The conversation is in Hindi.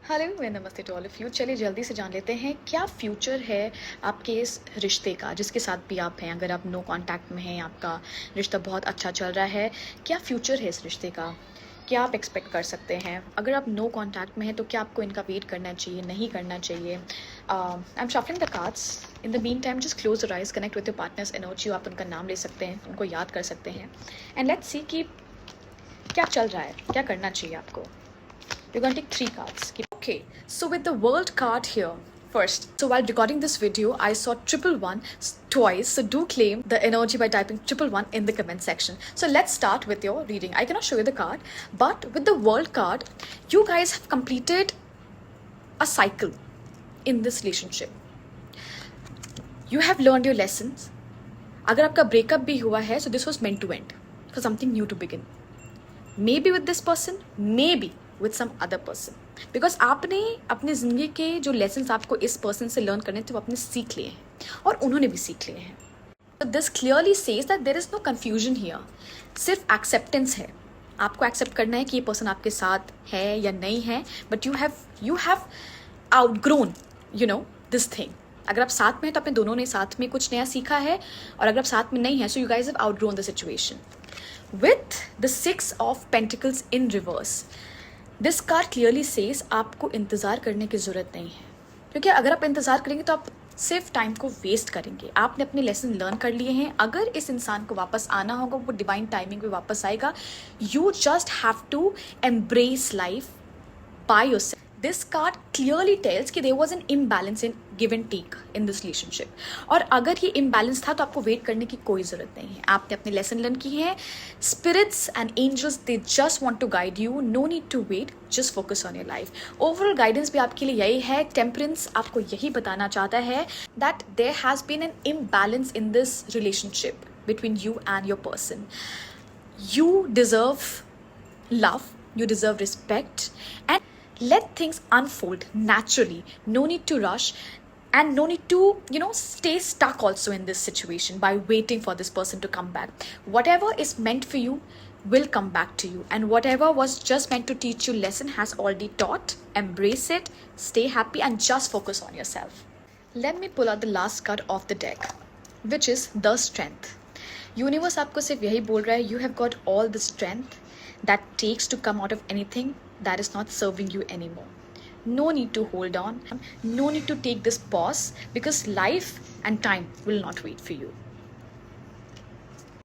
हेलो वे नमस्ते टू ऑल ऑफ यू। चलिए जल्दी से जान लेते हैं क्या फ्यूचर है आपके इस रिश्ते का जिसके साथ भी आप हैं। अगर आप नो कांटेक्ट में हैं, आपका रिश्ता बहुत अच्छा चल रहा है, क्या फ्यूचर है इस रिश्ते का, क्या आप एक्सपेक्ट कर सकते हैं। अगर आप नो कांटेक्ट में हैं तो क्या आपको इनका वेट करना चाहिए, नहीं करना चाहिए। I am shuffling the cards. In the mean time just close your eyes, connect with your partners energy. आप उनका नाम ले सकते हैं, उनको याद कर सकते हैं एंड लेट्स सी कि क्या चल रहा है, क्या करना चाहिए आपको। We're going to take 3 cards. Okay, so with the world card here first. So while recording this video, I saw 111 twice. So do claim the energy by typing 111 in the comment section. So let's start with your reading. I cannot show you the card, but with the world card, you guys have completed a cycle in this relationship. You have learned your lessons. अगर आपका breakup भी हुआ है, so this was meant to end for something new to begin. Maybe with this person, maybe with some other person. Because आपने अपनी ज़िंदगी के जो लेसन्स आपको इस पर्सन से लर्न करने थे वो आपने सीख लिए हैं और उन्होंने भी सीख लिए हैं। So this clearly says that there is no confusion here. सिर्फ एक्सेप्टेंस है। आपको एक्सेप्ट करना है कि ये पर्सन आपके साथ है या नहीं है, but you have outgrown this thing. अगर आप साथ में हैं तो आपने दोनों ने साथ में कुछ नया सीखा है, और अगर आप साथ में नहीं है so you guys have outgrown the situation. With the 6 of pentacles in reverse, this card clearly says आपको इंतज़ार करने की ज़रूरत नहीं है, क्योंकि अगर आप इंतज़ार करेंगे तो आप सिर्फ टाइम को वेस्ट करेंगे। आपने अपने लेसन लर्न कर लिए हैं। अगर इस इंसान को वापस आना होगा वो डिवाइन टाइमिंग पे वापस आएगा। You just have to embrace life by yourself. This card clearly tells कि there was an imbalance in give and take in this relationship, और अगर ये इम्बैलेंस था तो आपको वेट करने की कोई ज़रूरत नहीं है। आपने अपने लेसन लर्न की है। Spirits and angels they just want to guide you, no need to wait, just focus on your life. Overall guidance भी आपके लिए यही है। टेम्परेंस आपको यही बताना चाहता है that there has been an imbalance in this relationship between you and your person. You deserve love, you deserve respect, and let things unfold naturally. No need to rush, and no need to stay stuck also in this situation by waiting for this person to come back. Whatever is meant for you will come back to you, and whatever was just meant to teach you lesson has already taught. Embrace it, stay happy, and just focus on yourself. Let me pull out the last card of the deck, which is the strength. Universe आपको सिर्फ यही बोल रहा है, you have got all the strength that takes to come out of anything that is not serving you any more. No need to hold on, no need to take this pause, because life and time will not wait for you.